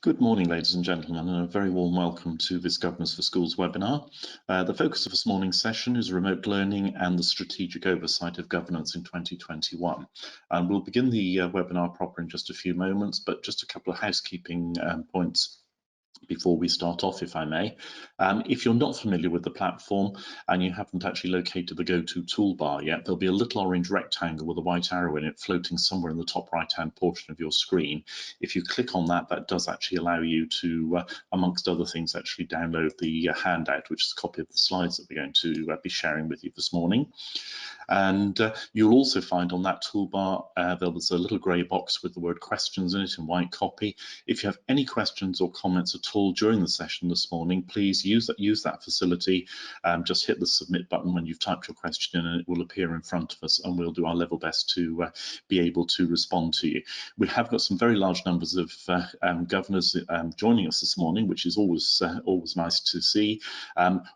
Good morning, ladies and gentlemen, and a very warm welcome to this Governance for Schools webinar. The focus of this morning's session is remote learning and the strategic oversight of governance in 2021. And we'll begin the webinar proper in just a few moments, but just a couple of housekeeping points before we start off, if I may. If you're not familiar with the platform and you haven't actually located the go-to toolbar yet, there'll be a little orange rectangle with a white arrow in it floating somewhere in the top right-hand portion of your screen. If you click on that, that does actually allow you to, amongst other things, actually download the handout, which is a copy of the slides that we're going to be sharing with you this morning. And you'll also find on that toolbar there's a little grey box with the word questions in it in white copy. If you have any questions or comments at all during the session this morning, please use that facility. Just hit the submit button when you've typed your question in and it will appear in front of us, and we'll do our level best to be able to respond to you. We have got some very large numbers of governors joining us this morning, which is always nice to see.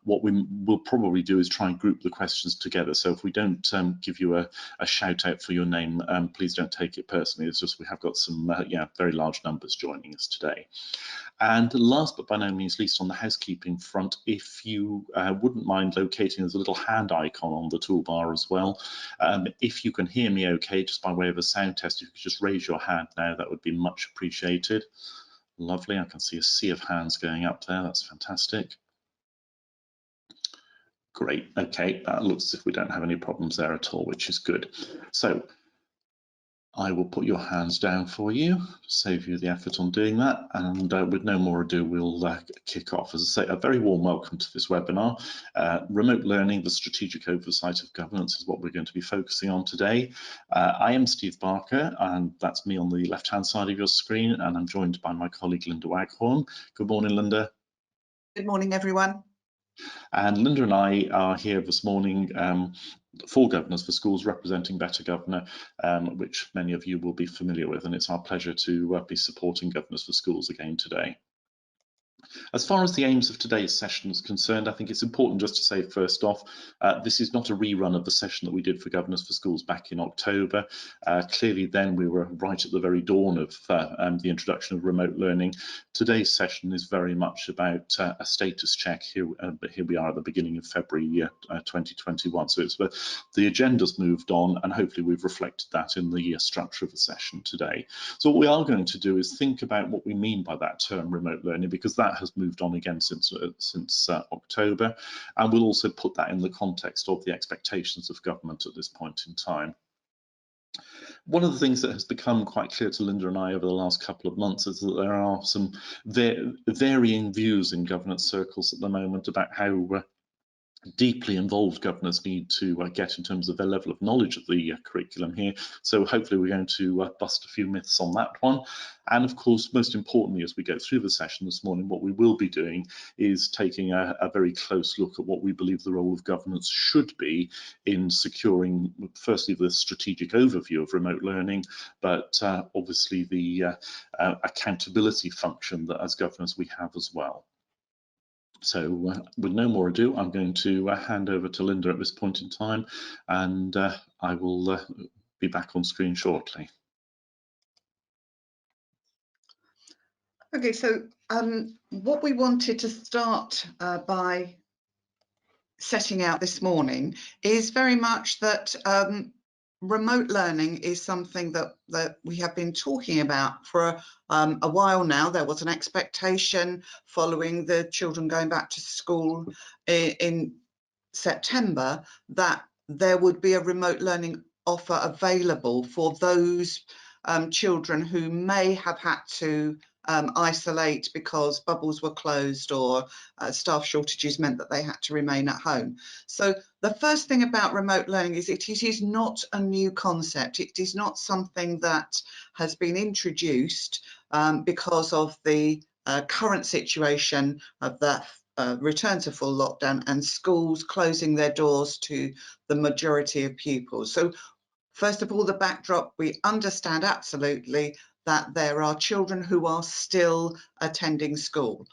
What we will probably do is try and group the questions together. So if we don't give you a shout out for your name, please don't take it personally. It's just we have got some very large numbers joining us today. And last but by no means least, on the housekeeping front, if you wouldn't mind locating, there's a little hand icon on the toolbar as well. If you can hear me okay, just by way of a sound test, if you could just raise your hand now, that would be much appreciated. Lovely, I can see a sea of hands going up there, that's fantastic. Great, okay, that looks as if we don't have any problems there at all, which is good. So I will put your hands down for you, save you the effort on doing that, and with no more ado, we'll kick off. As I say, a very warm welcome to this webinar. Remote learning, the strategic oversight of governance is what we're going to be focusing on today. I am Steve Barker, and that's me on the left-hand side of your screen, and I'm joined by my colleague Linda Waghorn. Good morning, Linda. Good morning, everyone. And Linda and I are here this morning for Governors for Schools, representing Better Governor, which many of you will be familiar with, and it's our pleasure to be supporting Governors for Schools again today. As far as the aims of today's session is concerned, I think it's important just to say first off, this is not a rerun of the session that we did for Governors for Schools back in October. Clearly then we were right at the very dawn of the introduction of remote learning. Today's session is very much about a status check here, but here we are at the beginning of February 2021. So it's the agenda's moved on, and hopefully we've reflected that in the structure of the session today. So what we are going to do is think about what we mean by that term remote learning, because that has moved on again since October, and we'll also put that in the context of the expectations of government at this point in time. One of the things that has become quite clear to Linda and I over the last couple of months is that there are some varying views in governance circles at the moment about how deeply involved governors need to get in terms of their level of knowledge of the curriculum here. So hopefully we're going to bust a few myths on that one. And of course, most importantly, as we go through the session this morning, what we will be doing is taking a very close look at what we believe the role of governance should be in securing, firstly, the strategic overview of remote learning, but obviously the accountability function that as governors we have as well. So with no more ado, I'm going to hand over to Linda at this point in time, and I will be back on screen shortly. Okay, so what we wanted to start by setting out this morning is very much that remote learning is something that we have been talking about for a while now. There was an expectation following the children going back to school in September that there would be a remote learning offer available for those children who may have had to isolate because bubbles were closed or staff shortages meant that they had to remain at home. So the first thing about remote learning is it is not a new concept. It is not something that has been introduced because of the current situation of the return to full lockdown and schools closing their doors to the majority of pupils. So first of all, the backdrop, we understand absolutely that there are children who are still attending school,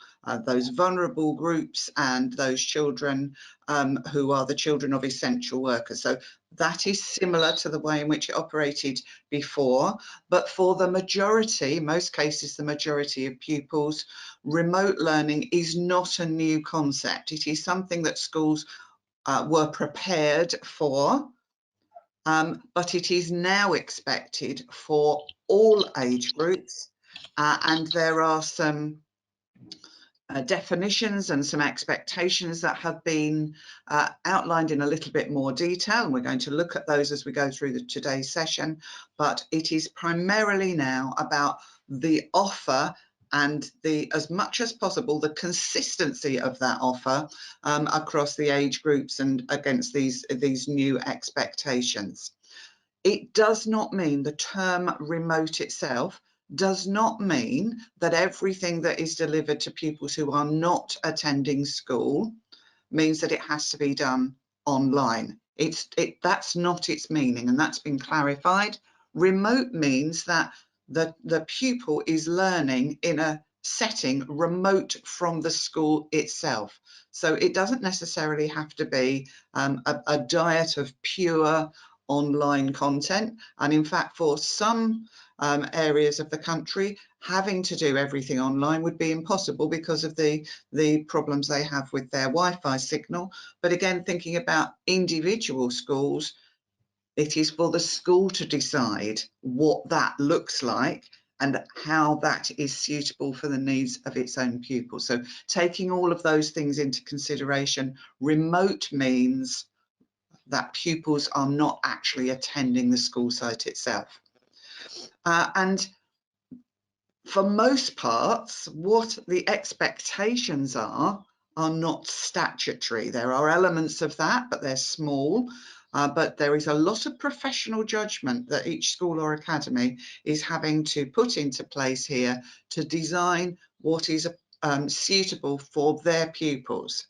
those vulnerable groups and those children who are the children of essential workers. So that is similar to the way in which it operated before, but for the majority, most cases, the majority of pupils, remote learning is not a new concept. It is something that schools were prepared for, but it is now expected for all age groups, and there are some definitions and some expectations that have been outlined in a little bit more detail, and we're going to look at those as we go through today's session. But it is primarily now about the offer and as much as possible, the consistency of that offer across the age groups and against these new expectations. It does not mean, the term remote itself does not mean that everything that is delivered to pupils who are not attending school means that it has to be done online. That's not its meaning, and that's been clarified. Remote means that the pupil is learning in a setting remote from the school itself. So it doesn't necessarily have to be a diet of pure online content. And in fact, for some areas of the country, having to do everything online would be impossible because of the problems they have with their Wi-Fi signal. But again, thinking about individual schools, it is for the school to decide what that looks like and how that is suitable for the needs of its own pupils. So taking all of those things into consideration, remote means that pupils are not actually attending the school site itself. And for most parts, what the expectations are not statutory. There are elements of that, but they're small. But there is a lot of professional judgment that each school or academy is having to put into place here to design what is suitable for their pupils.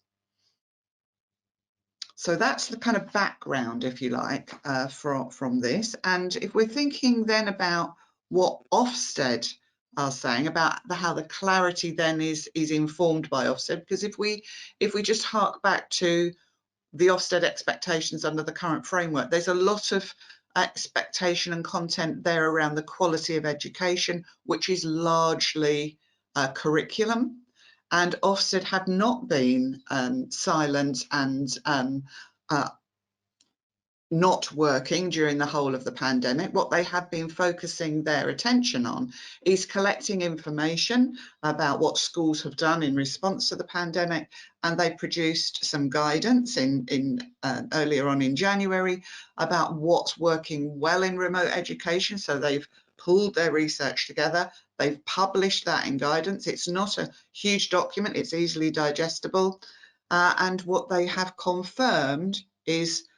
So that's the kind of background, if you like, from this. And if we're thinking then about what Ofsted are saying about how the clarity then is informed by Ofsted, because if we just hark back to the Ofsted expectations under the current framework, there's a lot of expectation and content there around the quality of education, which is largely curriculum. And Ofsted had not been silent and not working during the whole of the pandemic. What they have been focusing their attention on is collecting information about what schools have done in response to the pandemic, and they produced some guidance earlier on in January about what's working well in remote education. So they've pulled their research together. They've published that in guidance. It's not a huge document, it's easily digestible. And what they have confirmed is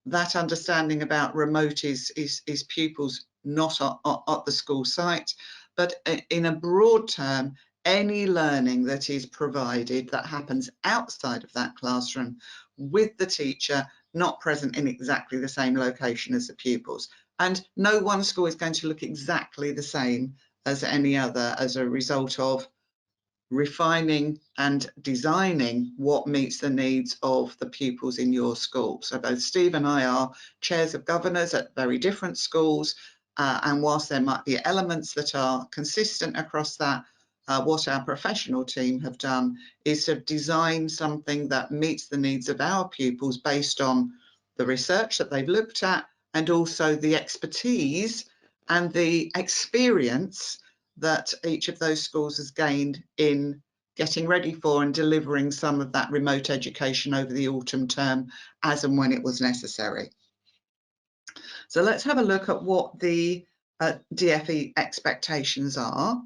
that understanding about remote is pupils not at the school site, but in a broad term, any learning that is provided that happens outside of that classroom with the teacher not present in exactly the same location as the pupils. And no one school is going to look exactly the same as any other as a result of refining and designing what meets the needs of the pupils in your school. So both Steve and I are chairs of governors at very different schools, and whilst there might be elements that are consistent across that, what our professional team have done is to design something that meets the needs of our pupils based on the research that they've looked at and also the expertise and the experience that each of those schools has gained in getting ready for and delivering some of that remote education over the autumn term as and when it was necessary. So let's have a look at what the DfE expectations are.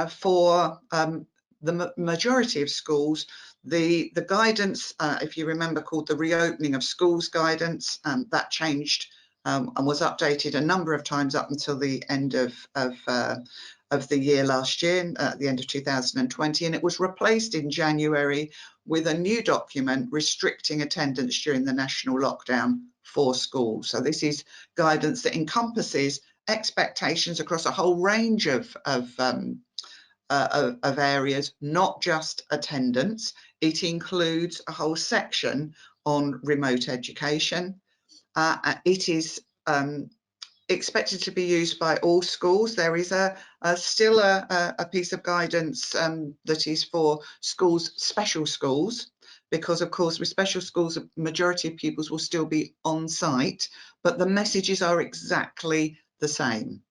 For the majority of schools, the guidance, if you remember, called the Reopening of Schools Guidance, that changed and was updated a number of times up until the end of the year last year, at the end of 2020, and it was replaced in January with a new document restricting attendance during the national lockdown for schools. So this is guidance that encompasses expectations across a whole range of areas, not just attendance. It includes a whole section on remote education. It is expected to be used by all schools. There is still a piece of guidance that is for schools, special schools, because of course with special schools, a majority of pupils will still be on site, but the messages are exactly the same.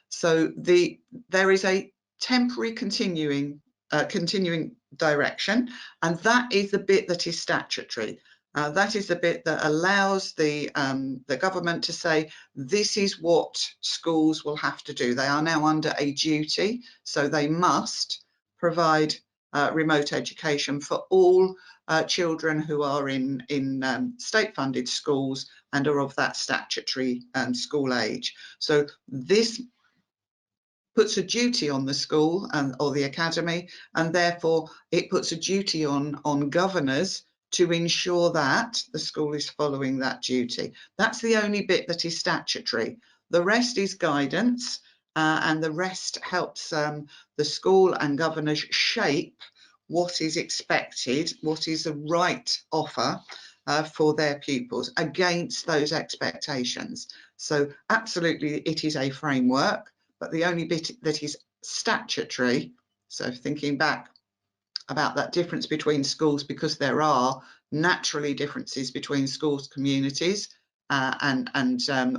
So there is a temporary continuing direction, and that is the bit that is statutory. That is the bit that allows the government to say this is what schools will have to do. They are now under a duty, so they must provide remote education for all children who are in state-funded schools and are of that statutory school age. So this puts a duty on the school or the academy, and therefore it puts a duty on governors to ensure that the school is following that duty. That's the only bit that is statutory. The rest is guidance, and the rest helps the school and governors shape what is expected, what is the right offer for their pupils against those expectations. So absolutely it is a framework, but the only bit that is statutory, so thinking back about that difference between schools, because there are naturally differences between schools communities and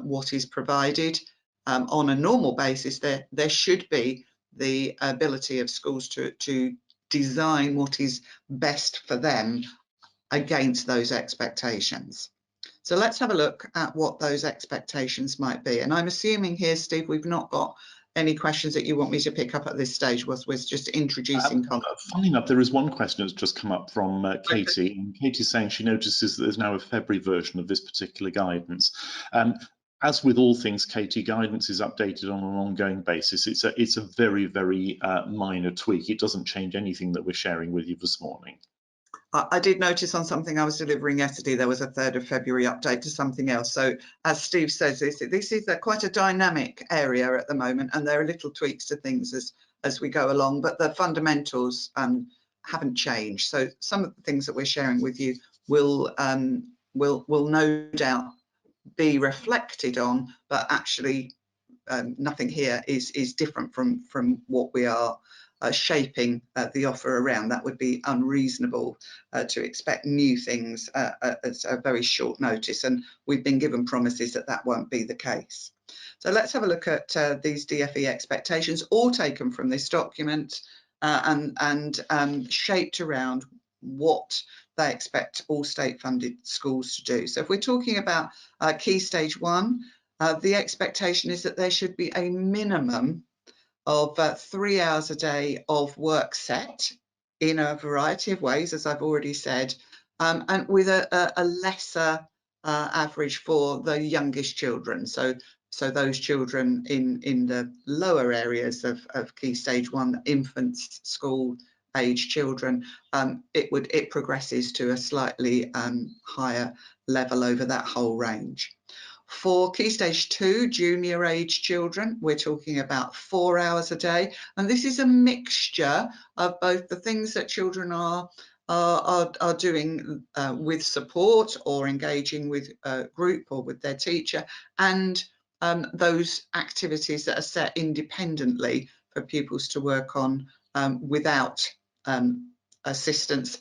what is provided on a normal basis, there should be the ability of schools to design what is best for them against those expectations. So let's have a look at what those expectations might be. And I'm assuming here, Steve, we've not got any questions that you want me to pick up at this stage. Was just introducing concepts. Funny enough, there is one question that's just come up from Katie. Okay. And Katie's saying she notices that there's now a February version of this particular guidance. As with all things, Katie, guidance is updated on an ongoing basis. It's a very, very minor tweak. It doesn't change anything that we're sharing with you this morning. I did notice on something I was delivering yesterday, there was a 3rd of February update to something else. So as Steve says, this is quite a dynamic area at the moment, and there are little tweaks to things as we go along, but the fundamentals haven't changed. So some of the things that we're sharing with you will no doubt be reflected on, but actually nothing here is different from what we are shaping the offer around. That would be unreasonable to expect new things at a very short notice, and we've been given promises that that won't be the case. So let's have a look at these DfE expectations, all taken from this document and shaped around what they expect all state-funded schools to do. So if we're talking about Key Stage 1, the expectation is that there should be a minimum of 3 hours a day of work set in a variety of ways, as I've already said, and with a lesser average for the youngest children. So those children in the lower areas of Key Stage 1, infants, school age children, it progresses to a slightly higher level over that whole range. For Key Stage 2, junior age children, we're talking about 4 hours a day. And this is a mixture of both the things that children are doing with support or engaging with a group or with their teacher, and those activities that are set independently for pupils to work on without assistance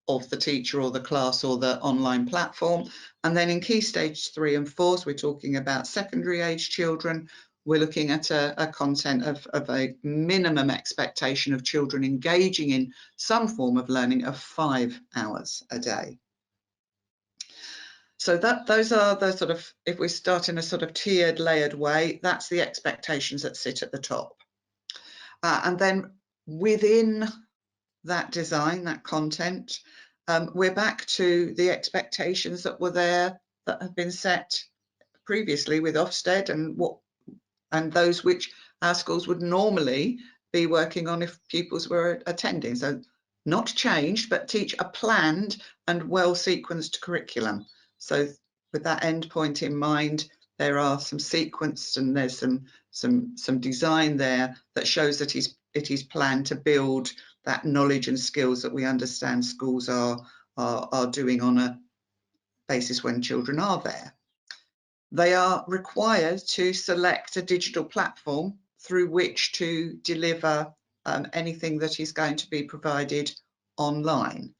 of the teacher or the class or the online platform. And then in Key Stage 3 and 4, so we're talking about secondary age children, we're looking at a content of a minimum expectation of children engaging in some form of learning of 5 hours a day. So those are the sort of, if we start in a sort of tiered, layered way, that's the expectations that sit at the top. And then within that design, that content, we're back to the expectations that were there, that have been set previously with Ofsted, and those which our schools would normally be working on if pupils were attending. So not changed, but teach a planned and well sequenced curriculum. So with that end point in mind, there are some sequenced, and there's some design there that shows that it is planned to build that knowledge and skills that we understand schools are doing on a basis when children are there. They are required to select a digital platform through which to deliver anything that is going to be provided online.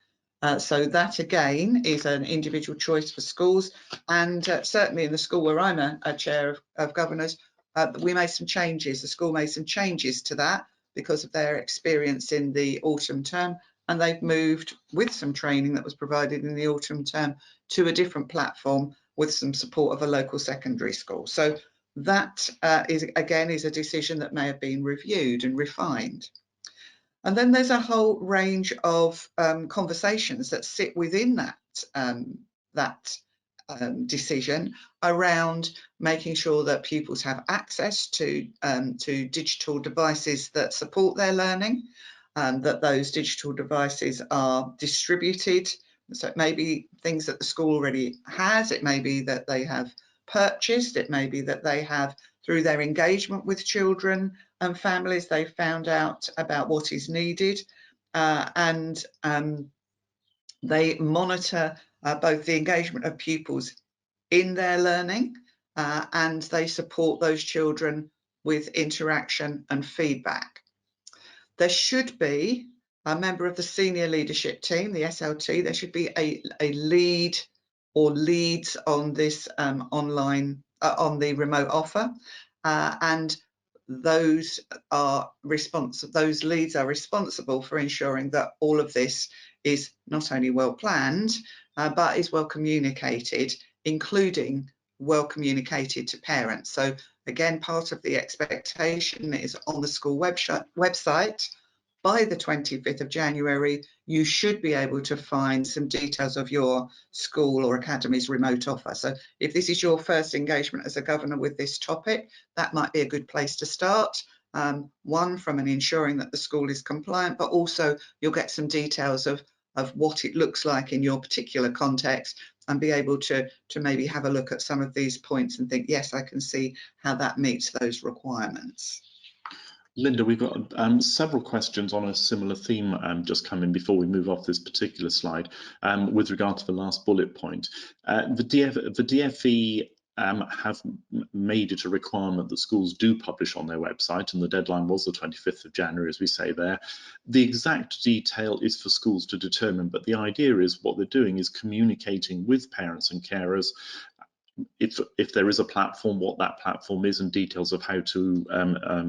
So that again is an individual choice for schools, and certainly in the school where I'm a chair of governors, we made some changes. The school made some changes to that because of their experience in the autumn term, and they've moved with some training that was provided in the autumn term to a different platform with some support of a local secondary school. So that is a decision that may have been reviewed and refined. And then there's a whole range of conversations that sit within that decision around making sure that pupils have access to digital devices that support their learning, that those digital devices are distributed. So it may be things that the school already has, it may be that they have purchased, it may be that they have, through their engagement with children and families, they've found out about what is needed, and they monitor both the engagement of pupils in their learning, and they support those children with interaction and feedback. There should be a member of the senior leadership team, the SLT. There should be a lead or leads on this online, on the remote offer, and those leads are responsible for ensuring that all of this is not only well planned, but is well communicated, including well communicated to parents. So again, part of the expectation is on the school website. By the 25th of January, you should be able to find some details of your school or academy's remote offer. So if this is your first engagement as a governor with this topic, that might be a good place to start. One, from an ensuring that the school is compliant, but also you'll get some details of what it looks like in your particular context, and be able to maybe have a look at some of these points and think, yes, I can see how that meets those requirements. Linda, we've got several questions on a similar theme just come in before we move off this particular slide with regard to the last bullet point. The DfE have made it a requirement that schools do publish on their website, and the deadline was the 25th of January, as we say there. The exact detail is for schools to determine, but the idea is what they're doing is communicating with parents and carers if there is a platform, what that platform is, and details of how to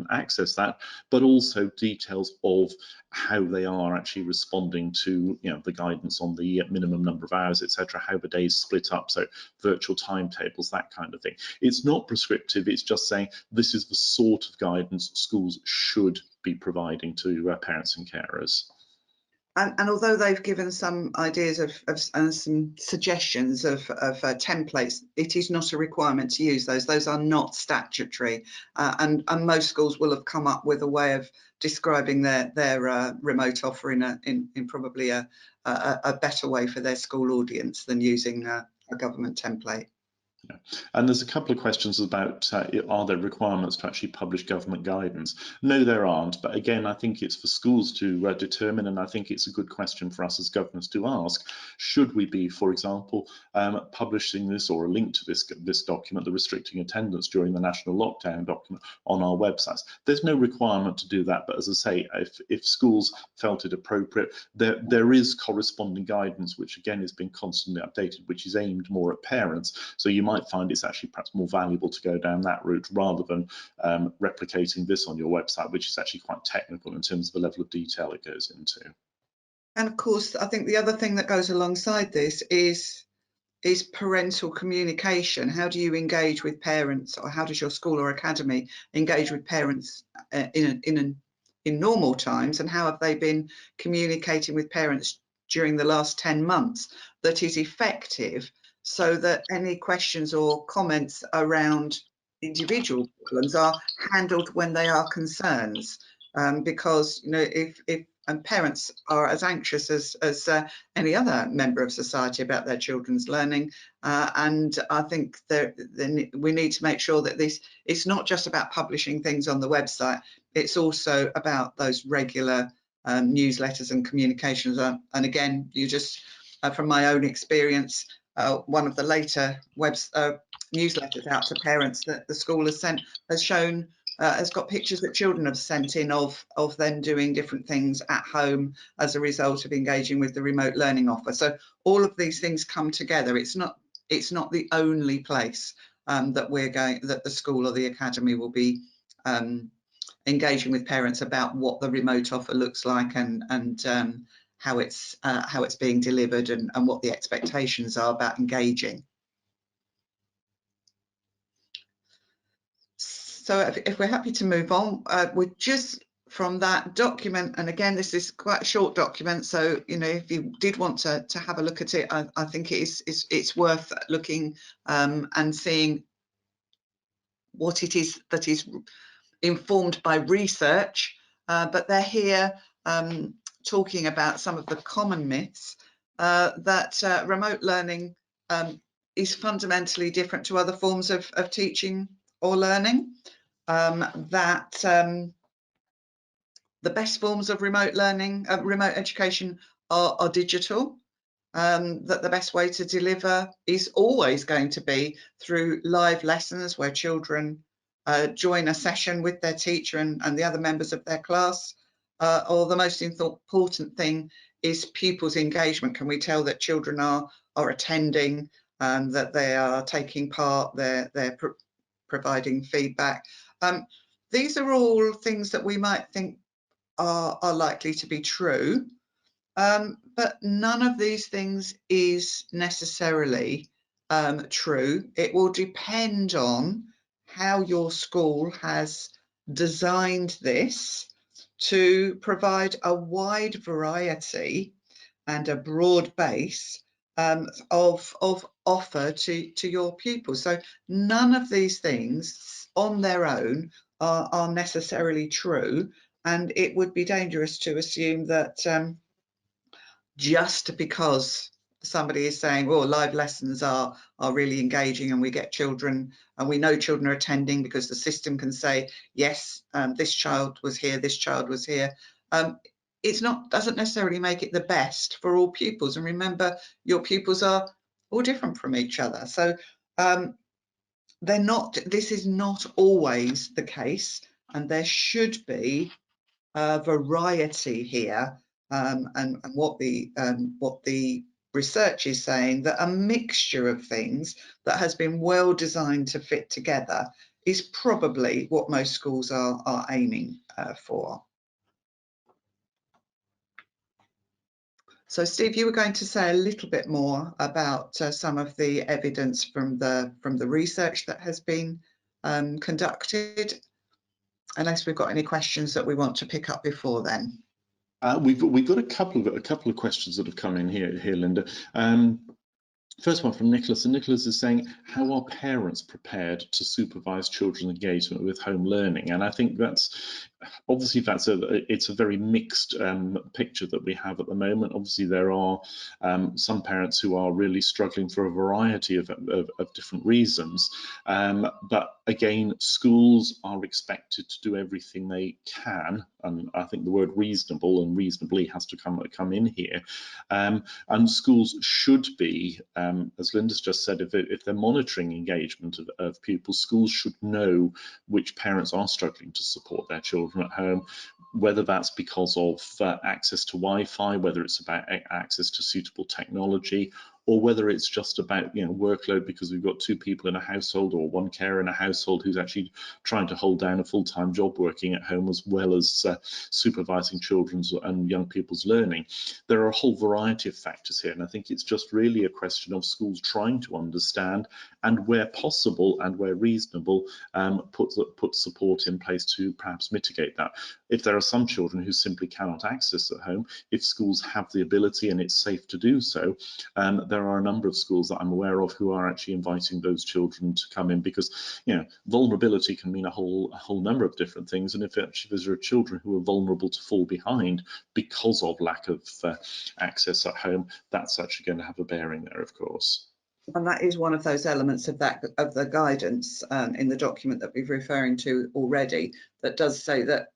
access that, but also details of how they are actually responding to the guidance on the minimum number of hours, etc., how the days split up, so virtual timetables, that kind of thing. It's not prescriptive, it's just saying this is the sort of guidance schools should be providing to parents and carers. And although they've given some ideas and some suggestions of templates, it is not a requirement to use those. Those are not statutory, and most schools will have come up with a way of describing their remote offer in probably a better way for their school audience than using a government template. Yeah. And there's a couple of questions about are there requirements to actually publish government guidance? No, there aren't, but again, I think it's for schools to determine, and I think it's a good question for us as governors to ask. Should we be, for example, publishing this or a link to this document, the restricting attendance during the national lockdown document, on our websites? There's no requirement to do that, but as I say, if schools felt it appropriate, there is corresponding guidance, which again is being constantly updated, which is aimed more at parents. So you might find it's actually perhaps more valuable to go down that route rather than replicating this on your website, which is actually quite technical in terms of the level of detail it goes into. And of course, I think the other thing that goes alongside this is parental communication. How do you engage with parents, or how does your school or academy engage with parents in normal times, and how have they been communicating with parents during the last 10 months that is effective, so that any questions or comments around individual problems are handled when they are concerns? Because if and parents are as anxious as any other member of society about their children's learning, and I think we need to make sure that it's not just about publishing things on the website, it's also about those regular newsletters and communications. And again, you just from my own experience, one of the later newsletters out to parents that the school has sent has got pictures that children have sent in of them doing different things at home as a result of engaging with the remote learning offer. So all of these things come together. It's not the only place that the school or the academy will be engaging with parents about what the remote offer looks like and how it's being delivered and what the expectations are about engaging. So if we're happy to move on, we're just from that document, and again, this is quite a short document, so you know, if you did want to have a look at it, I think it's worth looking and seeing what it is that is informed by research, but they're here talking about some of the common myths that remote learning is fundamentally different to other forms of teaching or learning, that the best forms of remote learning, remote education are digital, that the best way to deliver is always going to be through live lessons where children join a session with their teacher and the other members of their class, or the most important thing is pupils' engagement. Can we tell that children are attending, that they are taking part, they're providing feedback? These are all things that we might think are likely to be true, but none of these things is necessarily true. It will depend on how your school has designed this to provide a wide variety and a broad base of offer to your pupils. So none of these things on their own are necessarily true, and it would be dangerous to assume that just because somebody is saying, well, live lessons are really engaging and we get children and we know children are attending because the system can say, yes, this child was here, this child was here. Doesn't necessarily make it the best for all pupils. And remember, your pupils are all different from each other. So this is not always the case, and there should be a variety here, and what the research is saying, that a mixture of things that has been well designed to fit together is probably what most schools are aiming for. So Steve, you were going to say a little bit more about some of the evidence from the research that has been conducted, unless we've got any questions that we want to pick up before then. We've got a couple of questions that have come in here, Linda. First one from Nicholas, and Nicholas is saying, how are parents prepared to supervise children's engagement with home learning? And I think that's obviously it's a very mixed picture that we have at the moment. Obviously there are some parents who are really struggling for a variety of different reasons, but again, schools are expected to do everything they can, and I think the word reasonable and reasonably has to come in here, and schools should be, as Linda's just said, if they're monitoring engagement of pupils, schools should know which parents are struggling to support their children at home, whether that's because of access to Wi-Fi, whether it's about access to suitable technology, or whether it's just about workload because we've got two people in a household or one carer in a household who's actually trying to hold down a full-time job working at home as well as supervising children's and young people's learning. There are a whole variety of factors here, and I think it's just really a question of schools trying to understand, and where possible and where reasonable, put support in place to perhaps mitigate that. If there are some children who simply cannot access at home, if schools have the ability and it's safe to do so, then there are a number of schools that I'm aware of who are actually inviting those children to come in, because vulnerability can mean a whole number of different things, and if actually there are children who are vulnerable to fall behind because of lack of access at home, that's actually going to have a bearing there, of course. And that is one of those elements of the guidance in the document that we're referring to already, that does say that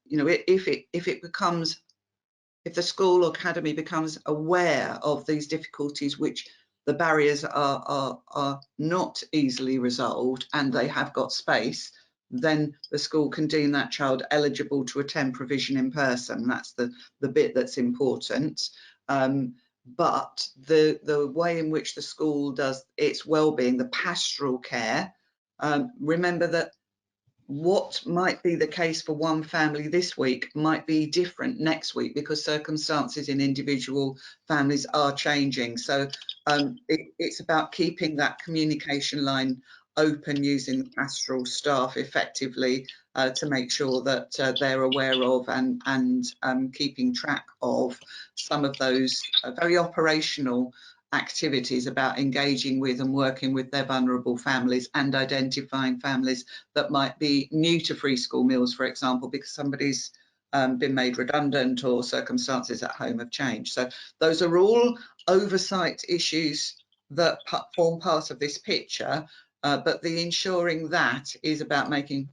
if the school or academy becomes aware of these difficulties, which the barriers are not easily resolved and they have got space, then the school can deem that child eligible to attend provision in person. That's the bit that's important. But the way in which the school does its well-being, the pastoral care, remember that what might be the case for one family this week might be different next week, because circumstances in individual families are changing. So it's about keeping that communication line open, using the pastoral staff effectively to make sure that they're aware of and keeping track of some of those very operational activities about engaging with and working with their vulnerable families, and identifying families that might be new to free school meals, for example, because somebody's been made redundant or circumstances at home have changed. So those are all oversight issues that form part of this picture, but the ensuring that is about making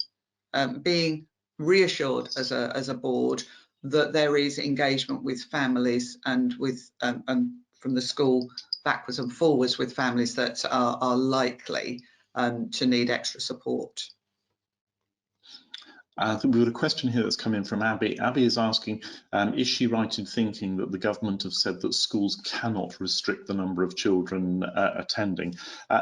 being reassured as a board that there is engagement with families and with and from the school backwards and forwards with families that are likely to need extra support. I think we've got a question here that's come in from Abby. Abby is asking, is she right in thinking that the government have said that schools cannot restrict the number of children attending?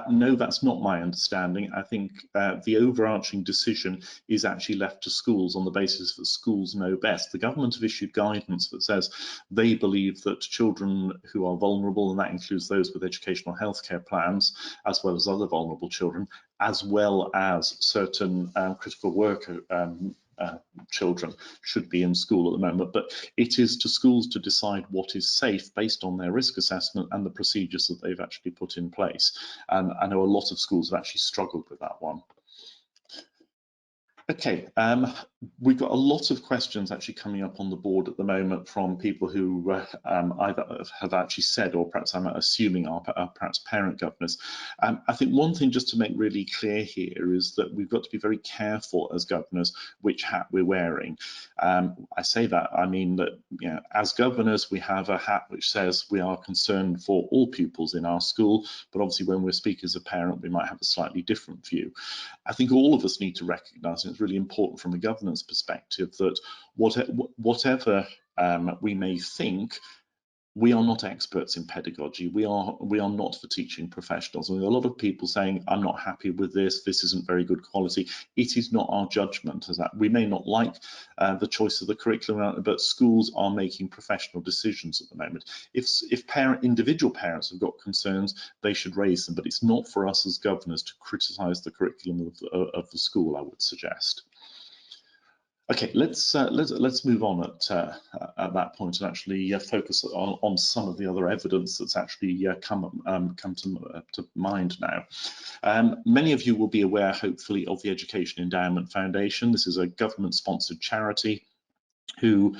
No, that's not my understanding. I think the overarching decision is actually left to schools on the basis that schools know best. The government have issued guidance that says they believe that children who are vulnerable, and that includes those with educational healthcare plans, as well as other vulnerable children, as well as certain critical worker children, should be in school at the moment. But it is to schools to decide what is safe based on their risk assessment and the procedures that they've actually put in place. And I know a lot of schools have actually struggled with that one. Okay, we've got a lot of questions actually coming up on the board at the moment from people who either have actually said, or perhaps I'm assuming are perhaps parent governors. I think one thing just to make really clear here is that we've got to be very careful as governors which hat we're wearing. I say that, I mean that, you know, as governors we have a hat which says we are concerned for all pupils in our school, but obviously when we speak as a parent we might have a slightly different view. I think all of us need to recognise, and it's really important from a governance perspective, that whatever we may think, we are not experts in pedagogy. We are not the teaching professionals. And there are a lot of people saying, I'm not happy with this, this isn't very good quality. It is not our judgment. As that we may not like the choice of the curriculum, but schools are making professional decisions at the moment. If individual parents have got concerns, they should raise them, but it's not for us as governors to criticise the curriculum of the school, I would suggest. Okay, let's move on at that point and actually focus on some of the other evidence that's actually come to mind now. Many of you will be aware, hopefully, of the Education Endowment Foundation. This is a government-sponsored charity who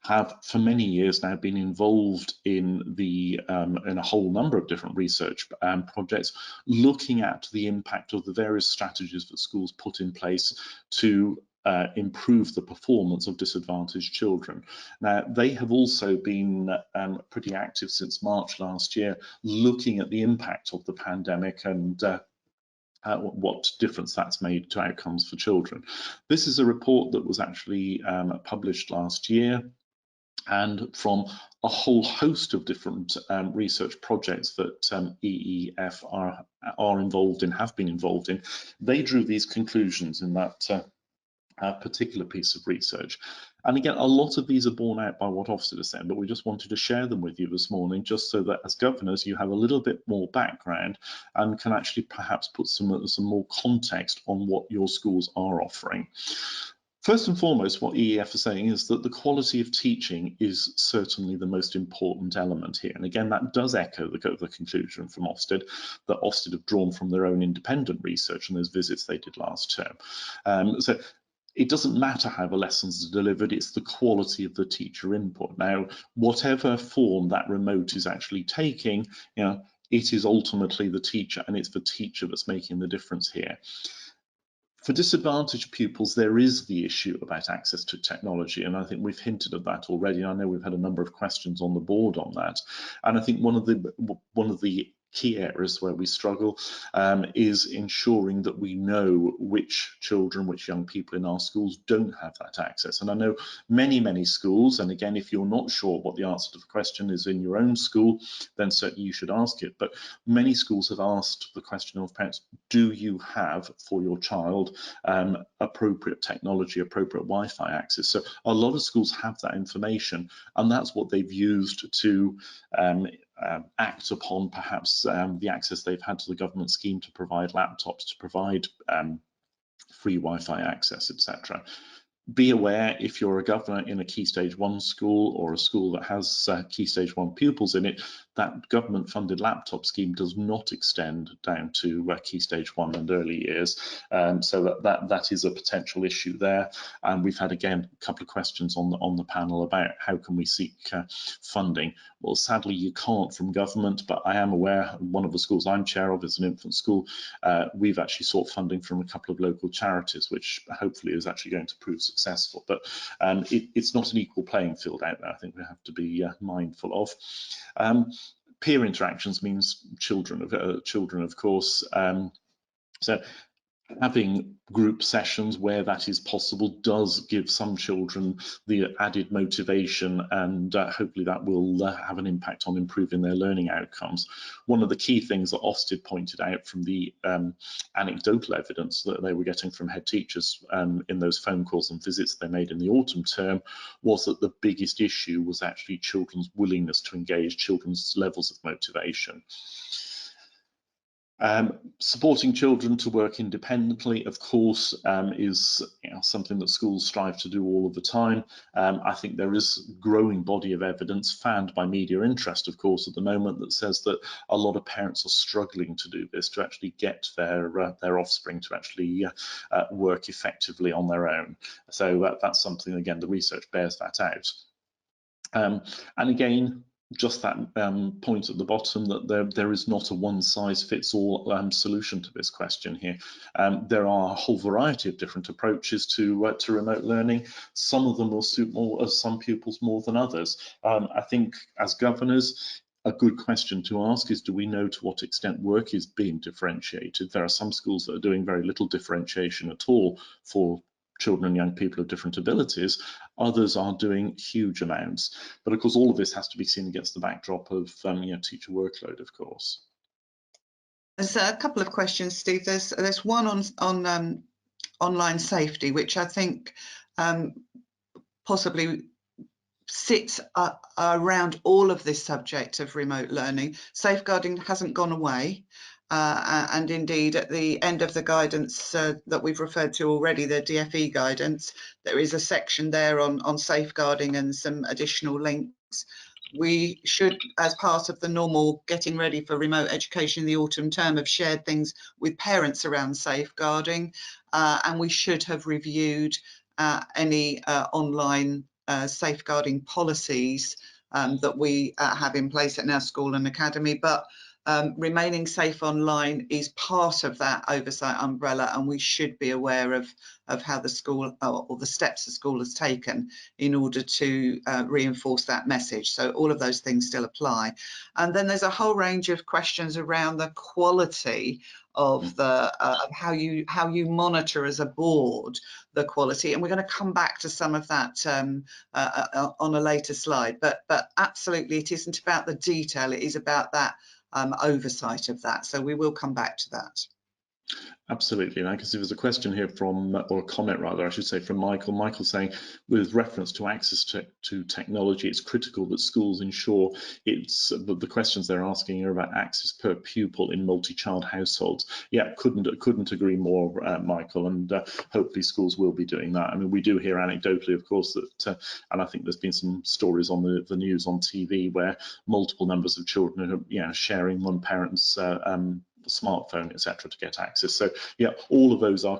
have for many years now been involved in in a whole number of different research projects, looking at the impact of the various strategies that schools put in place to improve the performance of disadvantaged children. Now, they have also been pretty active since March last year, looking at the impact of the pandemic and what difference that's made to outcomes for children. This is a report that was actually published last year, and from a whole host of different research projects that EEF are involved in, have been involved in, they drew these conclusions in that particular piece of research. And again, a lot of these are borne out by what Ofsted is saying, but we just wanted to share them with you this morning, just so that as governors you have a little bit more background and can actually perhaps put some more context on what your schools are offering. First and foremost, what EEF is saying is that the quality of teaching is certainly the most important element here. And again, that does echo the conclusion from Ofsted, that Ofsted have drawn from their own independent research and those visits they did last term. So it doesn't matter how the lessons are delivered, it's the quality of the teacher input. Now, whatever form that remote is actually taking, it is ultimately the teacher, and it's the teacher that's making the difference here. For disadvantaged pupils, there is the issue about access to technology, and I think we've hinted at that already. I know we've had a number of questions on the board on that, and I think one of the key areas where we struggle is ensuring that we know which children, which young people in our schools don't have that access. And I know many schools, and again, if you're not sure what the answer to the question is in your own school, then certainly you should ask it. But many schools have asked the question of parents, do you have for your child appropriate technology, appropriate Wi-Fi access? So a lot of schools have that information, and that's what they've used to act upon perhaps the access they've had to the government scheme to provide laptops, to provide free Wi-Fi access, etc. Be aware, if you're a governor in a Key Stage 1 school or a school that has Key Stage 1 pupils in it, that government funded laptop scheme does not extend down to Key Stage 1 and early years. So that is a potential issue there. And we've had, again, a couple of questions on the panel about how can we seek funding. Well, sadly, you can't from government, but I am aware one of the schools I'm chair of is an infant school. We've actually sought funding from a couple of local charities, which hopefully is actually going to prove successful. But it's not an equal playing field out there. I think we have to be mindful of. Peer interactions means children, of course. So having group sessions where that is possible does give some children the added motivation, and hopefully that will have an impact on improving their learning outcomes. One of the key things that Ofsted pointed out from the anecdotal evidence that they were getting from head teachers in those phone calls and visits they made in the autumn term was that the biggest issue was actually children's willingness to engage, children's levels of motivation. Supporting children to work independently, of course, is something that schools strive to do all of the time. I think there is a growing body of evidence, fanned by media interest, of course, at the moment, that says that a lot of parents are struggling to do this, to actually get their offspring to actually work effectively on their own. So that's something, again, the research bears that out. And again, just that point at the bottom that there is not a one-size-fits-all solution to this question here. There are a whole variety of different approaches to remote learning. Some of them will suit some pupils more than others. I think as governors, a good question to ask is, do we know to what extent work is being differentiated? There are some schools that are doing very little differentiation at all for children and young people of different abilities. Others are doing huge amounts. But of course, all of this has to be seen against the backdrop of teacher workload, of course. There's a couple of questions, Steve. There's one on online safety, which I think possibly sits around all of this subject of remote learning. Safeguarding hasn't gone away. And indeed, at the end of the guidance that we've referred to already, the DfE guidance, there is a section there on safeguarding and some additional links. We should, as part of the normal getting ready for remote education in the autumn term, have shared things with parents around safeguarding, and we should have reviewed any online safeguarding policies that we have in place at our school and academy. But remaining safe online is part of that oversight umbrella, and we should be aware of how the school or the steps the school has taken in order to reinforce that message. So all of those things still apply. And then there's a whole range of questions around the quality of the of how you monitor as a board the quality, and we're going to come back to some of that on a later slide. But absolutely, it isn't about the detail; it is about that oversight of that. So we will come back to that. Absolutely, and I can see there's a question here from, or a comment rather, I should say, from Michael. Michael saying, with reference to access to technology, it's critical that schools ensure the questions they're asking are about access per pupil in multi-child households. Yeah, couldn't agree more, Michael, and hopefully schools will be doing that. I mean, we do hear anecdotally, of course, that, and I think there's been some stories on the news on TV where multiple numbers of children are, sharing one parent's smartphone, etc., to get access. So yeah, all of those are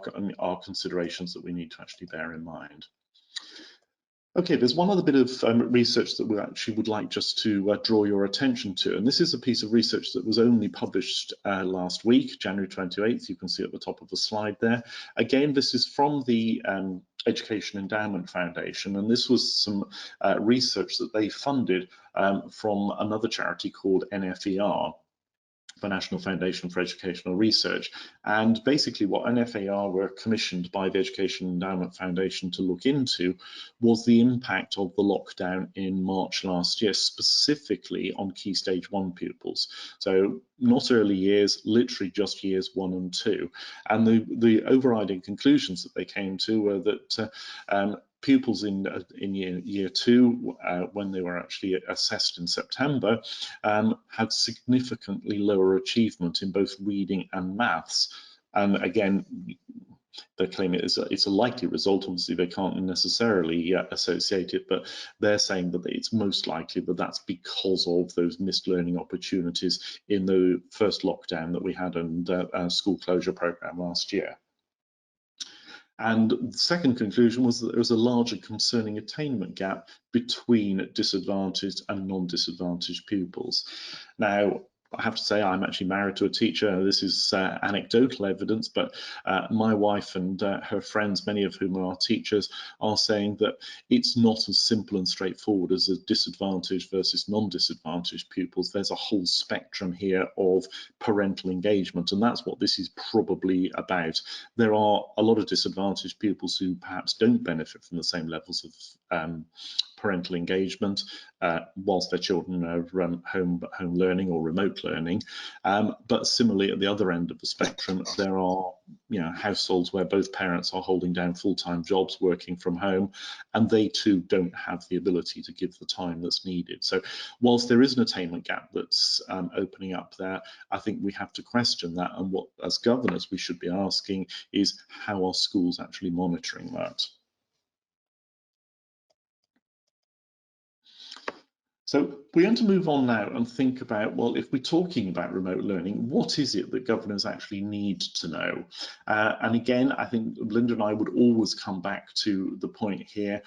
considerations that we need to actually bear in mind. Okay, there's one other bit of research that we actually would like just to draw your attention to, and this is a piece of research that was only published last week, January 28th. You can see at the top of the slide there. Again, this is from the Education Endowment Foundation, and this was some research that they funded from another charity called NFER, the National Foundation for Educational Research. And basically what NFAR were commissioned by the Education Endowment Foundation to look into was the impact of the lockdown in March last year, specifically on Key Stage 1 pupils. So not early years, literally just years 1 and 2. And the overriding conclusions that they came to were that pupils in year 2, when they were actually assessed in September, had significantly lower achievement in both reading and maths. And again, they claim it's a likely result. Obviously, they can't necessarily associate it, but they're saying that it's most likely that that's because of those missed learning opportunities in the first lockdown that we had and school closure program last year. And the second conclusion was that there was a large and concerning attainment gap between disadvantaged and non-disadvantaged pupils. Now, I have to say I'm actually married to a teacher. This is anecdotal evidence, but my wife and her friends, many of whom are teachers, are saying that it's not as simple and straightforward as a disadvantaged versus non-disadvantaged pupils. There's a whole spectrum here of parental engagement, and that's what this is probably about. There are a lot of disadvantaged pupils who perhaps don't benefit from the same levels of parental engagement whilst their children are home learning or remote learning. But similarly, at the other end of the spectrum, there are households where both parents are holding down full-time jobs, working from home, and they too don't have the ability to give the time that's needed. So whilst there is an attainment gap that's opening up there, I think we have to question that, and what, as governors, we should be asking is, how are schools actually monitoring that? So we're going to move on now and think about, well, if we're talking about remote learning, what is it that governors actually need to know? And again, I think Linda and I would always come back to the point here.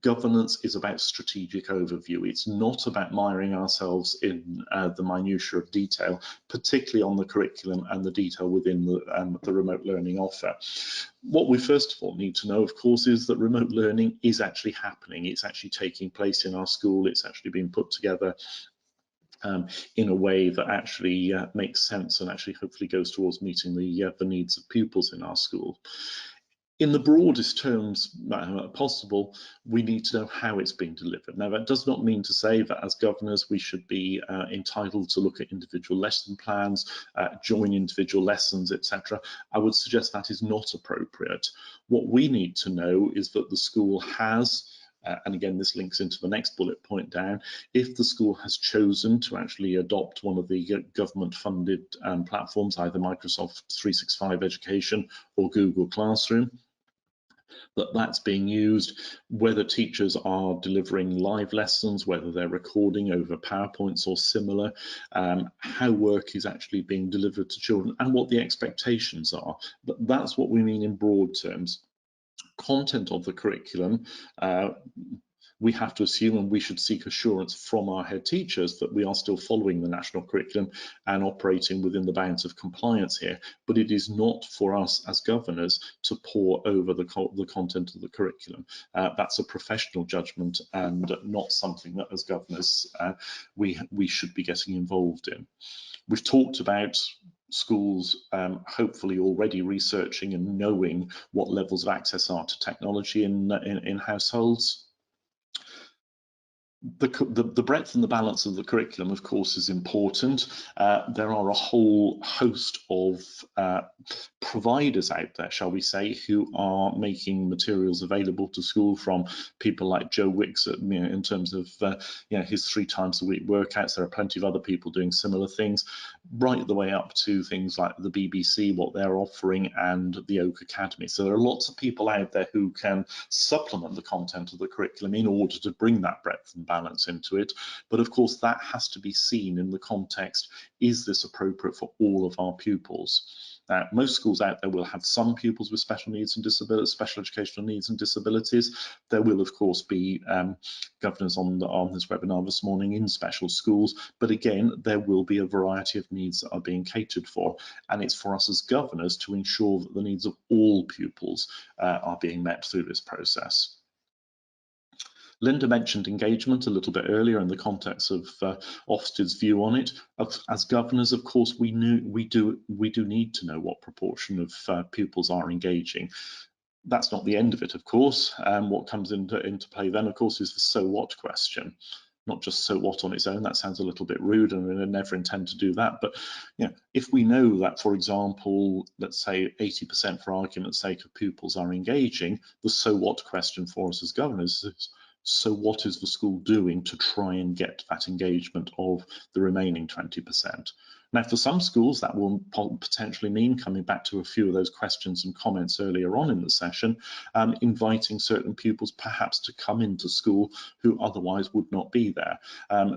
Governance is about strategic overview. It's not about miring ourselves in the minutiae of detail, particularly on the curriculum and the detail within the remote learning offer. What we first of all need to know, of course, is that remote learning is actually happening. It's actually taking place in our school. It's actually being put together in a way that actually makes sense and actually hopefully goes towards meeting the needs of pupils in our school. In the broadest terms possible, we need to know how it's being delivered. Now, that does not mean to say that as governors we should be entitled to look at individual lesson plans, join individual lessons, etc. I would suggest that is not appropriate. What we need to know is that the school has, and again, this links into the next bullet point down, if the school has chosen to actually adopt one of the government-funded platforms, either Microsoft 365 Education or Google Classroom, that's being used, whether teachers are delivering live lessons, whether they're recording over PowerPoints or similar, how work is actually being delivered to children and what the expectations are. But that's what we mean in broad terms. Content of the curriculum, we have to assume, and we should seek assurance from our head teachers, that we are still following the national curriculum and operating within the bounds of compliance here. But it is not for us as governors to pore over the content of the curriculum. That's a professional judgment and not something that as governors we should be getting involved in. We've talked about schools hopefully already researching and knowing what levels of access are to technology in households. the breadth and the balance of the curriculum, of course, is important. There are a whole host of providers out there, shall we say, who are making materials available to school, from people like Joe Wicks, in terms of his 3 times a week workouts. There are plenty of other people doing similar things, right the way up to things like the BBC, what they're offering, and the Oak Academy. So there are lots of people out there who can supplement the content of the curriculum in order to bring that breadth and balance into it. But of course, that has to be seen in the context: is this appropriate for all of our pupils? Most schools out there will have some pupils with special needs and disabilities, special educational needs and disabilities. There will, of course, be governors on this webinar this morning in special schools, but again, there will be a variety of needs that are being catered for, and it's for us as governors to ensure that the needs of all pupils are being met through this process. Linda mentioned engagement a little bit earlier in the context of Ofsted's view on it. As governors, of course, we do need to know what proportion of pupils are engaging. That's not the end of it, of course. What comes into play then, of course, is the so what question. Not just so what on its own. That sounds a little bit rude, and I never intend to do that. But if we know that, for example, let's say 80%, for argument's sake, of pupils are engaging, the so what question for us as governors is, so what is the school doing to try and get that engagement of the remaining 20%? Now, for some schools, that will potentially mean, coming back to a few of those questions and comments earlier on in the session, inviting certain pupils perhaps to come into school who otherwise would not be there,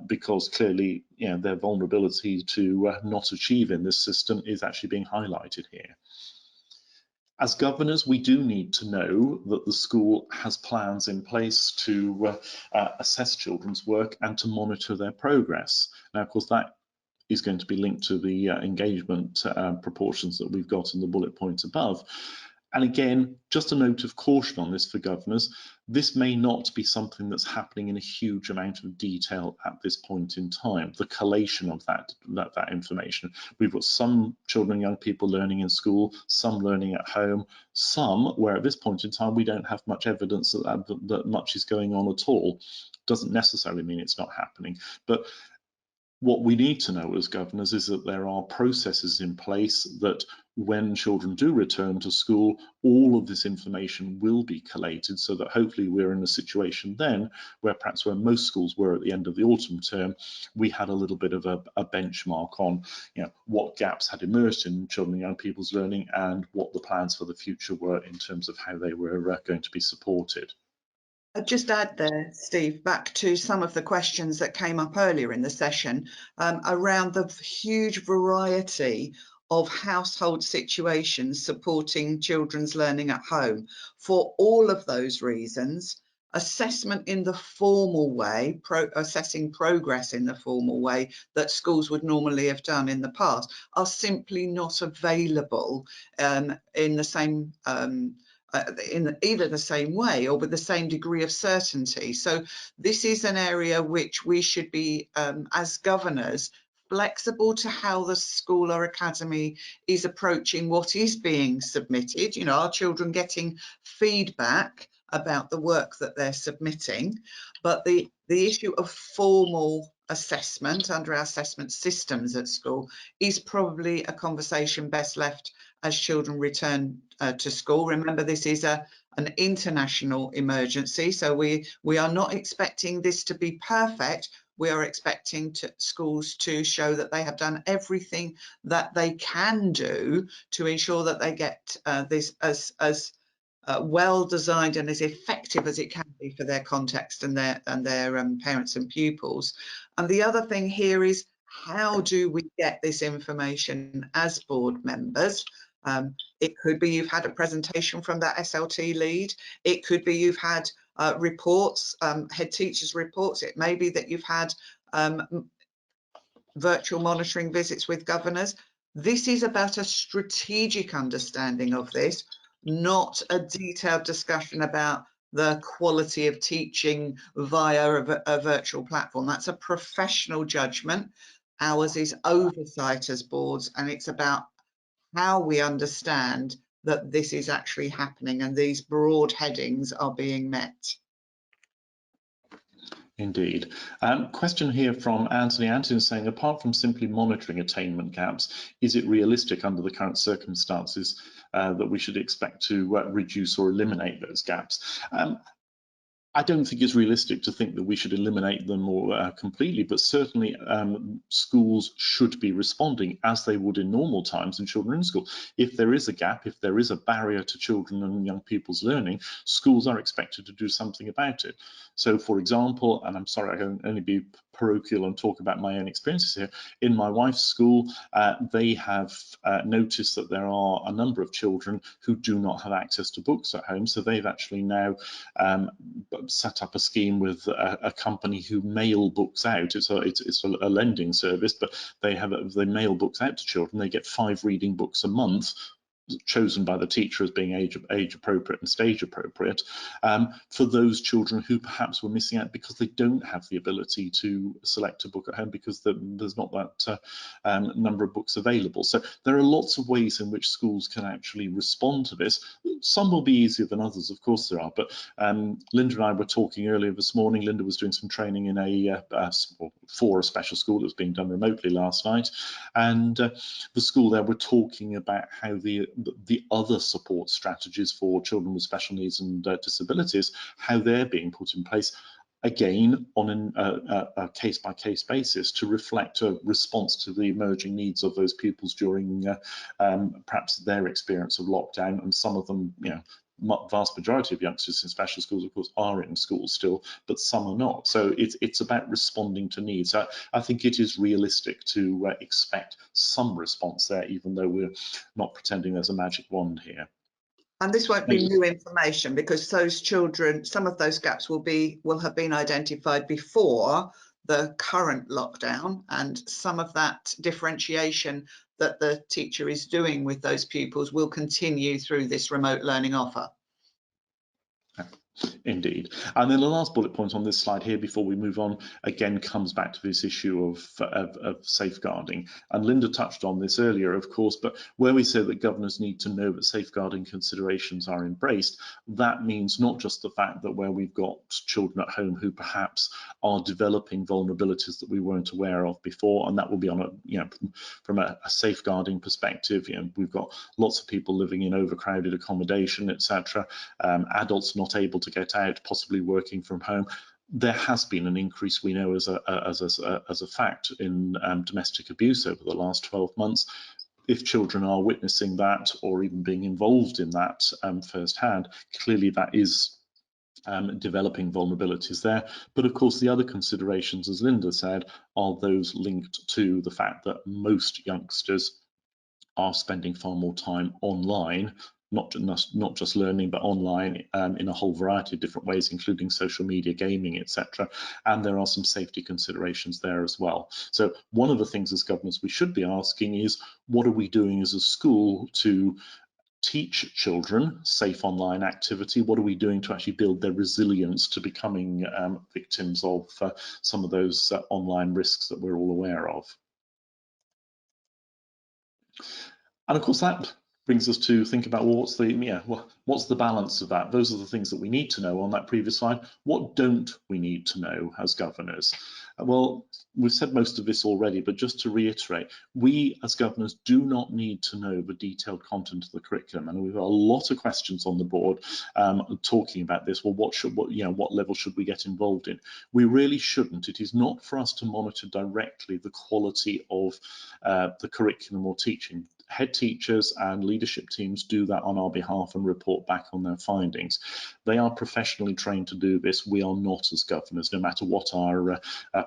because clearly their vulnerability to not achieving this system is actually being highlighted here. As governors, we do need to know that the school has plans in place to assess children's work and to monitor their progress. Now, of course, that is going to be linked to the engagement proportions that we've got in the bullet points above. And again, just a note of caution on this for governors. This may not be something that's happening in a huge amount of detail at this point in time, the collation of that information. We've got some children and young people learning in school, some learning at home, some where at this point in time we don't have much evidence that much is going on at all. Doesn't necessarily mean it's not happening. But what we need to know as governors is that there are processes in place that when children do return to school, all of this information will be collated, so that hopefully we're in a situation then where perhaps where most schools were at the end of the autumn term, we had a little bit of a benchmark on what gaps had emerged in children and young people's learning and what the plans for the future were in terms of how they were going to be supported. I'd just add there, Steve, back to some of the questions that came up earlier in the session around the huge variety of household situations supporting children's learning at home. For all of those reasons, assessment in the formal way, assessing progress in the formal way that schools would normally have done in the past, are simply not available in the same in either the same way or with the same degree of certainty. So this is an area which we should be, as governors, flexible to how the school or academy is approaching what is being submitted. Our children getting feedback about the work that they're submitting, but the issue of formal assessment under our assessment systems at school is probably a conversation best left as children return to school. Remember, this is an international emergency, so we are not expecting this to be perfect. We are expecting schools to show that they have done everything that they can do to ensure that they get this as well designed and as effective as it can be for their context and their parents and pupils. And the other thing here is, how do we get this information as board members? It could be you've had a presentation from that SLT lead. It could be you've had reports, head teachers' reports. It may be that you've had virtual monitoring visits with governors. This is about a strategic understanding of this, not a detailed discussion about the quality of teaching via a virtual platform. That's a professional judgment. Ours is oversight as boards, and it's about how we understand that this is actually happening and these broad headings are being met. Indeed. Question here from Anthony. Anthony is saying, apart from simply monitoring attainment gaps, is it realistic under the current circumstances that we should expect to reduce or eliminate those gaps? I don't think it's realistic to think that we should eliminate them or completely, but certainly schools should be responding as they would in normal times in children in school. If there is a gap, if there is a barrier to children and young people's learning, schools are expected to do something about it. So, for example, and I'm sorry I can only be parochial and talk about my own experiences here, in my wife's school, they have noticed that there are a number of children who do not have access to books at home, so they've actually now set up a scheme with a company who mail books out. It's a lending service, but they mail books out to children. They get 5 reading books a month, chosen by the teacher as being age appropriate and stage appropriate, for those children who perhaps were missing out because they don't have the ability to select a book at home because there's not that number of books available. So there are lots of ways in which schools can actually respond to this. Some will be easier than others, of course there are, but Linda and I were talking earlier this morning. Linda was doing some training in for a special school that was being done remotely last night, and the school there were talking about how the other support strategies for children with special needs and disabilities, how they're being put in place, again on a case-by-case basis to reflect a response to the emerging needs of those pupils during perhaps their experience of lockdown. And some of them, you know, vast majority of youngsters in special schools, of course, are in schools still, but some are not. So it's about responding to needs. I think it is realistic to expect some response there, even though we're not pretending there's a magic wand here. And this won't be new information, because those children, some of those gaps will have been identified before the current lockdown, and some of that differentiation that the teacher is doing with those pupils will continue through this remote learning offer. Indeed. And then the last bullet point on this slide here before we move on again comes back to this issue of safeguarding. And Linda touched on this earlier, of course, but where we say that governors need to know that safeguarding considerations are embraced, that means not just the fact that where we've got children at home who perhaps are developing vulnerabilities that we weren't aware of before, and that will be on a, you know, from a safeguarding perspective. You know, we've got lots of people living in overcrowded accommodation, etc., adults not able to get out, possibly working from home. There has been an increase, we know as a fact, in domestic abuse over the last 12 months. If children are witnessing that or even being involved in that firsthand, clearly that is developing vulnerabilities there. But of course, the other considerations, as Linda said, are those linked to the fact that most youngsters are spending far more time online, not just learning, but online in a whole variety of different ways, including social media, gaming, etc. And there are some safety considerations there as well. So one of the things as governors we should be asking is, what are we doing as a school to teach children safe online activity? What are we doing to actually build their resilience to becoming victims of some of those online risks that we're all aware of? And of course, that brings us to think about, well, what's the balance of that? Those are the things that we need to know on that previous slide. What don't we need to know as governors? Well, we've said most of this already, but just to reiterate, we as governors do not need to know the detailed content of the curriculum. And we've got a lot of questions on the board talking about this. Well, what level should we get involved in? We really shouldn't. It is not for us to monitor directly the quality of the curriculum or teaching. Head teachers and leadership teams do that on our behalf and report back on their findings. They are professionally trained to do this. We are not as governors, no matter what our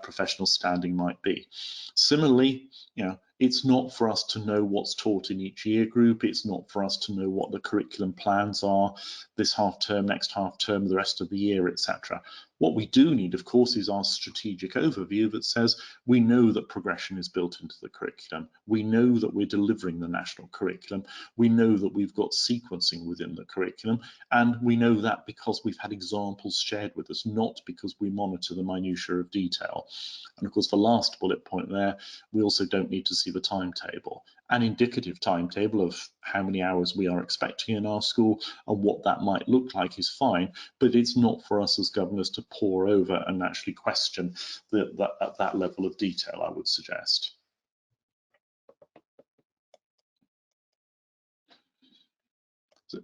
professional standing might be. Similarly, you know, it's not for us to know what's taught in each year group. It's not for us to know what the curriculum plans are this half term, next half term, the rest of the year, etc. What we do need, of course, is our strategic overview that says we know that progression is built into the curriculum. We know that we're delivering the national curriculum. We know that we've got sequencing within the curriculum. And we know that because we've had examples shared with us, not because we monitor the minutiae of detail. And of course, the last bullet point there, we also don't need to receive a timetable, an indicative timetable of how many hours we are expecting in our school and what that might look like is fine, but it's not for us as governors to pore over and actually question at that level of detail, I would suggest. So,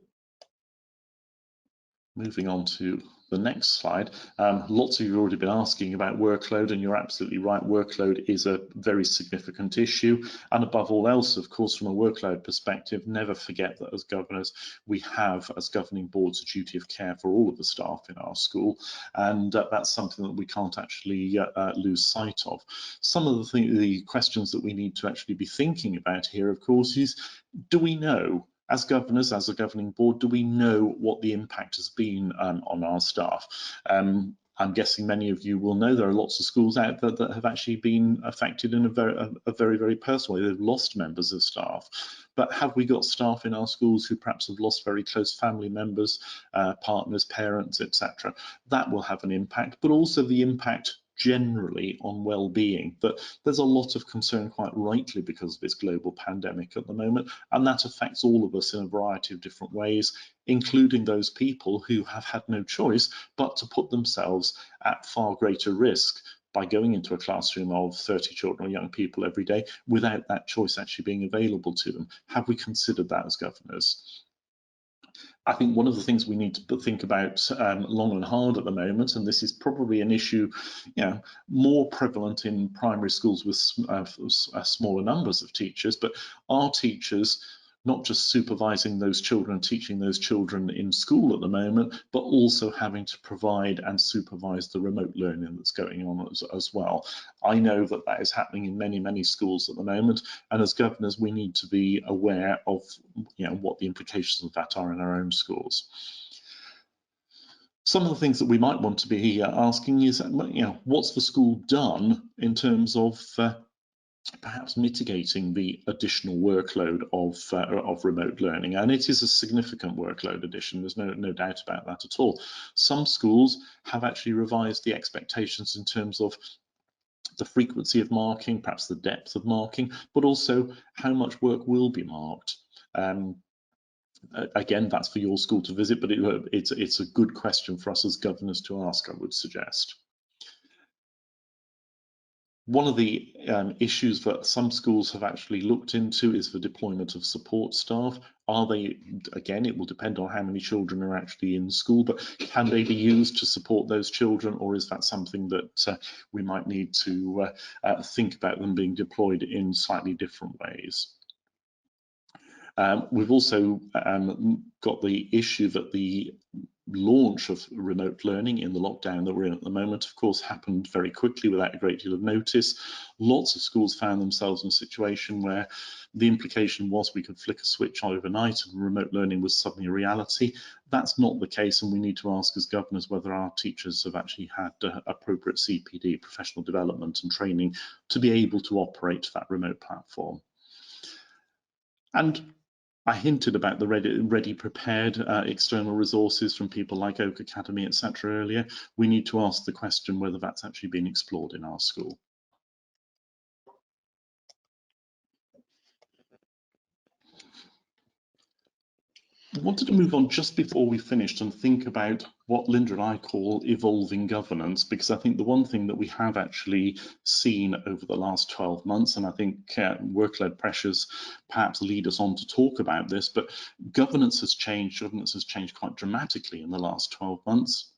moving on to the next slide, lots of you have already been asking about workload, and you're absolutely right, workload is a very significant issue, and above all else, of course, from a workload perspective, never forget that as governors we have, as governing boards, a duty of care for all of the staff in our school, and that's something that we can't actually lose sight of. Some of the questions that we need to actually be thinking about here, of course, is do we know, as governors, as a governing board, do we know what the impact has been on our staff? I'm guessing many of you will know there are lots of schools out there that have actually been affected in a very, very personal way. They've lost members of staff. But have we got staff in our schools who perhaps have lost very close family members, partners, parents, etc.? That will have an impact, but also the impact generally on well-being. But there's a lot of concern, quite rightly, because of this global pandemic at the moment, and that affects all of us in a variety of different ways, including those people who have had no choice but to put themselves at far greater risk by going into a classroom of 30 children or young people every day without that choice actually being available to them. Have we considered that as governors? I think one of the things we need to think about long and hard at the moment, and this is probably an issue, more prevalent in primary schools with smaller numbers of teachers, but are teachers not just supervising those children, teaching those children in school at the moment, but also having to provide and supervise the remote learning that's going on as well. I know that that is happening in many, many schools at the moment, and as governors, we need to be aware of what the implications of that are in our own schools. Some of the things that we might want to be asking is, what's the school done in terms of perhaps mitigating the additional workload of remote learning? And it is a significant workload addition, there's no doubt about that at all. Some schools have actually revised the expectations in terms of the frequency of marking, perhaps the depth of marking, but also how much work will be marked. Again, that's for your school to visit, but it's a good question for us as governors to ask, I would suggest. One of the issues that some schools have actually looked into is the deployment of support staff. Are they, again, it will depend on how many children are actually in school, but can they be used to support those children, or is that something that we might need to think about them being deployed in slightly different ways? We've also got the issue that the launch of remote learning in the lockdown that we're in at the moment, of course, happened very quickly without a great deal of notice. Lots of schools found themselves in a situation where the implication was we could flick a switch overnight and remote learning was suddenly a reality. That's not the case, and we need to ask as governors whether our teachers have actually had appropriate CPD, professional development and training to be able to operate that remote platform. And I hinted about the ready prepared external resources from people like Oak Academy, etc. earlier. We need to ask the question whether that's actually been explored in our school. I wanted to move on just before we finished and think about what Linda and I call evolving governance, because I think the one thing that we have actually seen over the last 12 months, and I think workload pressures perhaps lead us on to talk about this, but governance has changed quite dramatically in the last 12 months.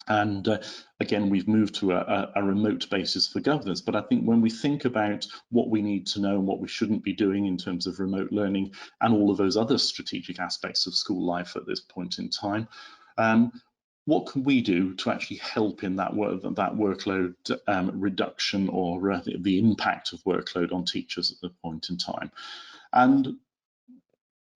And again, we've moved to a remote basis for governance. But I think when we think about what we need to know and what we shouldn't be doing in terms of remote learning and all of those other strategic aspects of school life at this point in time, what can we do to actually help in that workload reduction or the impact of workload on teachers at the point in time? And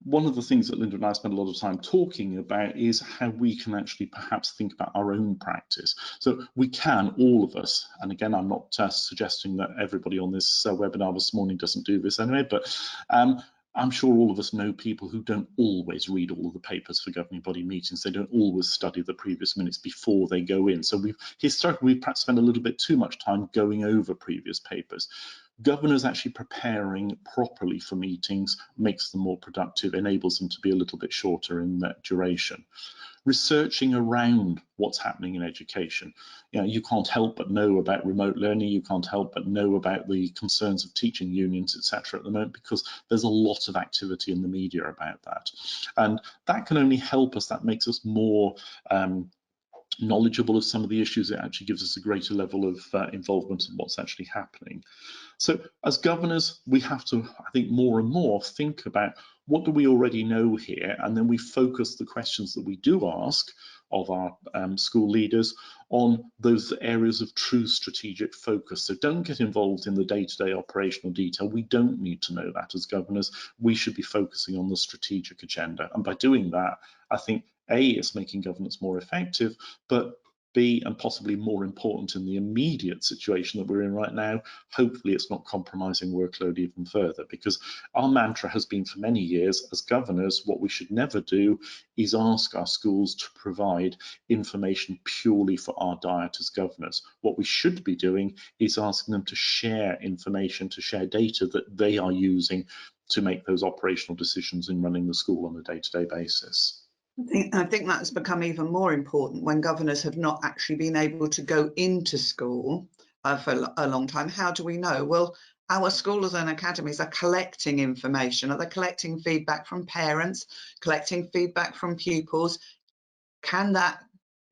one of the things that Linda and I spend a lot of time talking about is how we can actually perhaps think about our own practice. So we can, all of us, and again, I'm not suggesting that everybody on this webinar this morning doesn't do this anyway, but I'm sure all of us know people who don't always read all of the papers for governing body meetings. They don't always study the previous minutes before they go in. So historically, we've perhaps spent a little bit too much time going over previous papers. governors actually preparing properly for meetings makes them more productive, enables them to be a little bit shorter in duration. Researching around what's happening in education. You know, you can't help but know about remote learning, you can't help but know about the concerns of teaching unions, etc. at the moment, because there's a lot of activity in the media about that. And that can only help us, that makes us more knowledgeable of some of the issues. It actually gives us a greater level of involvement in what's actually happening. So as governors, we have to, I think, more and more think about what do we already know here, and then we focus the questions that we do ask of our school leaders on those areas of true strategic focus. So don't get involved in the day-to-day operational detail. We don't need to know that as governors. We should be focusing on the strategic agenda. And by doing that, I think A, it's making governance more effective, but B, and possibly more important in the immediate situation that we're in right now, hopefully it's not compromising workload even further, because our mantra has been for many years as governors, what we should never do is ask our schools to provide information purely for our diet as governors. What we should be doing is asking them to share information, to share data that they are using to make those operational decisions in running the school on a day-to-day basis. I think that's become even more important when governors have not actually been able to go into school for a long time. How do we know? Well, our schools and academies are collecting information. Are they collecting feedback from parents, collecting feedback from pupils? Can that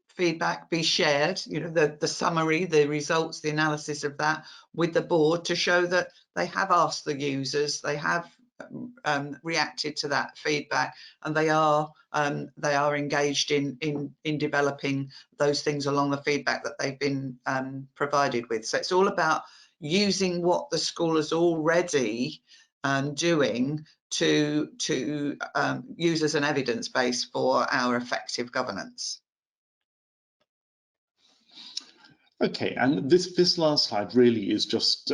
feedback be shared, you know, the summary, the results, the analysis of that with the board to show that they have asked the users, they have reacted to that feedback, and they are engaged in developing those things along the feedback that they've been provided with. So it's all about using what the school is already doing to use as an evidence base for our effective governance. Okay, and this last slide really is just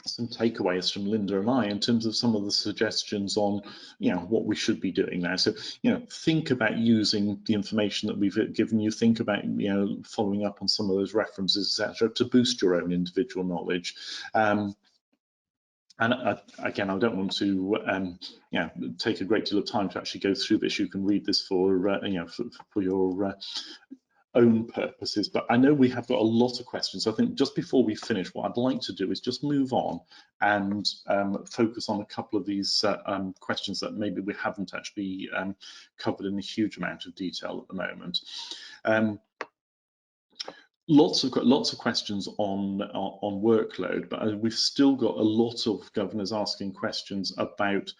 some takeaways from Linda and I in terms of some of the suggestions on, you know, what we should be doing now. So, you know, think about using the information that we've given you. Think about, you know, following up on some of those references, etc., to boost your own individual knowledge. And again, I don't want to take a great deal of time to actually go through this. You can read this for for your own purposes, but I know we have got a lot of questions. So I think just before we finish, what I'd like to do is just move on and focus on a couple of these questions that maybe we haven't actually covered in a huge amount of detail at the moment. Lots of questions on workload, but we've still got a lot of governors asking questions about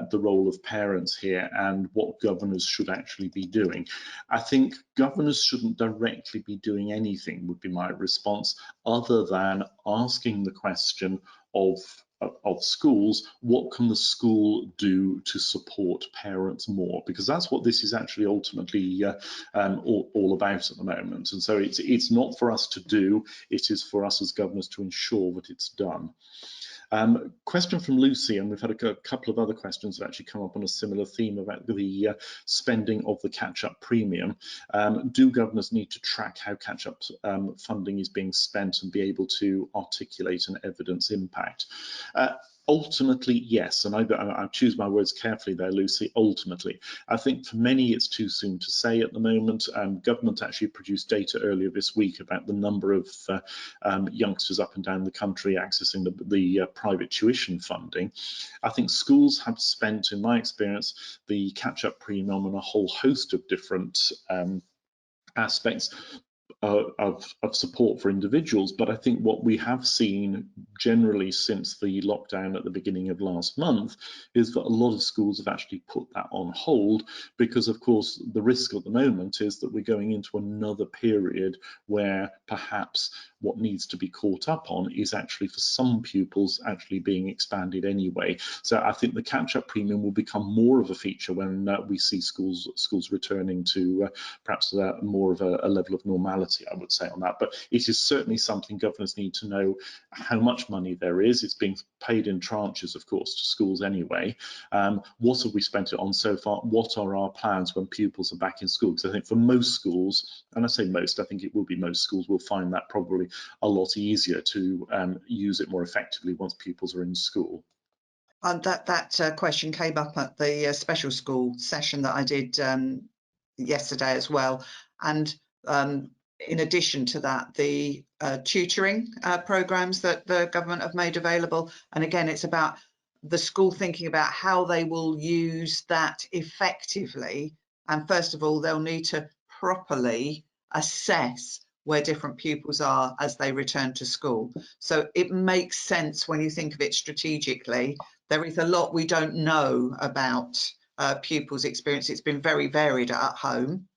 the role of parents here and what governors should actually be doing. I think governors shouldn't directly be doing anything, would be my response, other than asking the question of schools, what can the school do to support parents more? Because that's what this is actually ultimately all about at the moment. And so it's not for us to do, it is for us as governors to ensure that it's done. Question from Lucy, and we've had a couple of other questions that actually come up on a similar theme about the spending of the catch-up premium. Do governors need to track how catch-up funding is being spent and be able to articulate an evidence impact? Ultimately, yes, and I choose my words carefully there, Lucy. Ultimately, I think for many it's too soon to say at the moment. Government actually produced data earlier this week about the number of youngsters up and down the country accessing the private tuition funding. I think schools have spent, in my experience, the catch-up premium on a whole host of different aspects of support for individuals, but I think what we have seen generally since the lockdown at the beginning of last month is that a lot of schools have actually put that on hold, because of course the risk at the moment is that we're going into another period where perhaps what needs to be caught up on is actually for some pupils actually being expanded anyway. So I think the catch-up premium will become more of a feature when we see schools returning to perhaps more of a level of normality, I would say, on that. But it is certainly something governors need to know how much money there is. It's being paid in tranches, of course, to schools anyway. What have we spent it on so far? What are our plans when pupils are back in school? Because I think for most schools, and I say most, I think it will be most schools, will find that probably a lot easier to use it more effectively once pupils are in school. That question came up at the special school session that I did yesterday as well. And in addition to that, the tutoring programs that the government have made available. And again, it's about the school thinking about how they will use that effectively. And first of all, they'll need to properly assess where different pupils are as they return to school. So it makes sense when you think of it strategically. There is a lot we don't know about pupils' experience. It's been very varied at home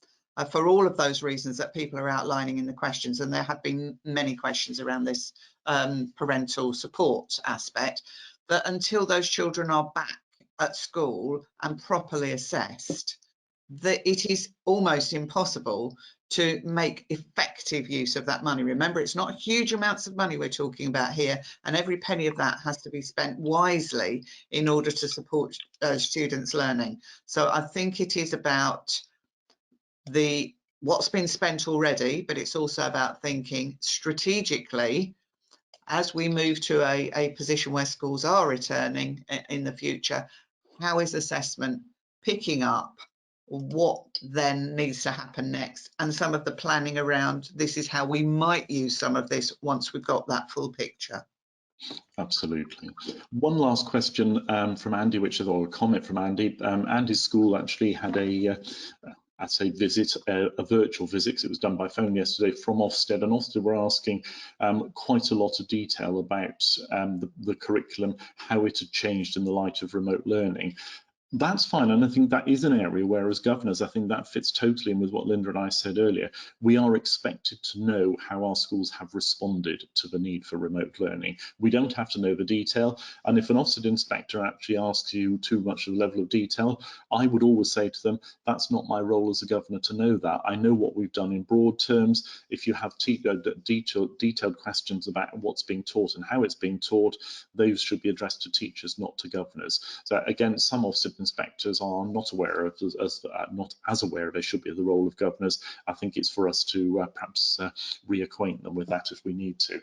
for all of those reasons that people are outlining in the questions. And there have been many questions around this parental support aspect. But until those children are back at school and properly assessed, that it is almost impossible to make effective use of that money. Remember, it's not huge amounts of money we're talking about here, and every penny of that has to be spent wisely in order to support students' learning. So I think it is about what's been spent already, but it's also about thinking strategically as we move to a position where schools are returning in the future. How is assessment picking up what then needs to happen next, and some of the planning around this is how we might use some of this once we've got that full picture. Absolutely. One last question from Andy, or a comment from Andy. Andy's school actually had I'd say a virtual visit, because it was done by phone yesterday, from Ofsted, and Ofsted were asking quite a lot of detail about the curriculum, how it had changed in the light of remote learning. That's fine, and I think that is an area where, as governors, I think that fits totally in with what Linda and I said earlier. We are expected to know how our schools have responded to the need for remote learning. We don't have to know the detail, and if an Ofsted inspector actually asks you too much of a level of detail, I would always say to them, that's not my role as a governor to know that. I know what we've done in broad terms. If you have detailed questions about what's being taught and how it's being taught, those should be addressed to teachers, not to governors. So again, some Ofsted inspectors are not aware of, not as aware they should be of the role of governors. I think it's for us to perhaps reacquaint them with that if we need to.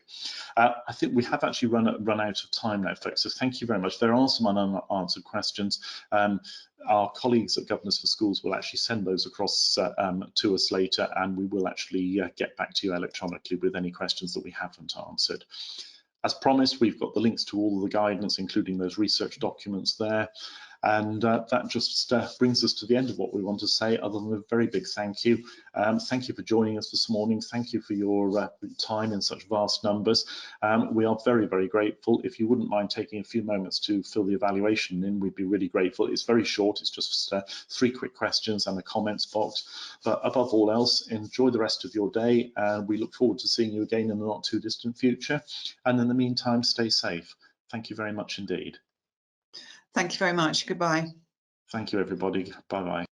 I think we have actually run out of time now, folks, so thank you very much. There are some unanswered questions. Our colleagues at Governors for Schools will actually send those across to us later, and we will actually get back to you electronically with any questions that we haven't answered. As promised, we've got the links to all of the guidance, including those research documents there. And that just brings us to the end of what we want to say, other than a very big thank you. Thank you for joining us this morning. Thank you for your time in such vast numbers. We are very, very grateful. If you wouldn't mind taking a few moments to fill the evaluation in, we'd be really grateful. It's very short. It's just 3 quick questions and a comments box. But above all else, enjoy the rest of your day. We look forward to seeing you again in the not too distant future. And in the meantime, stay safe. Thank you very much indeed. Thank you very much. Goodbye. Thank you, everybody. Bye-bye.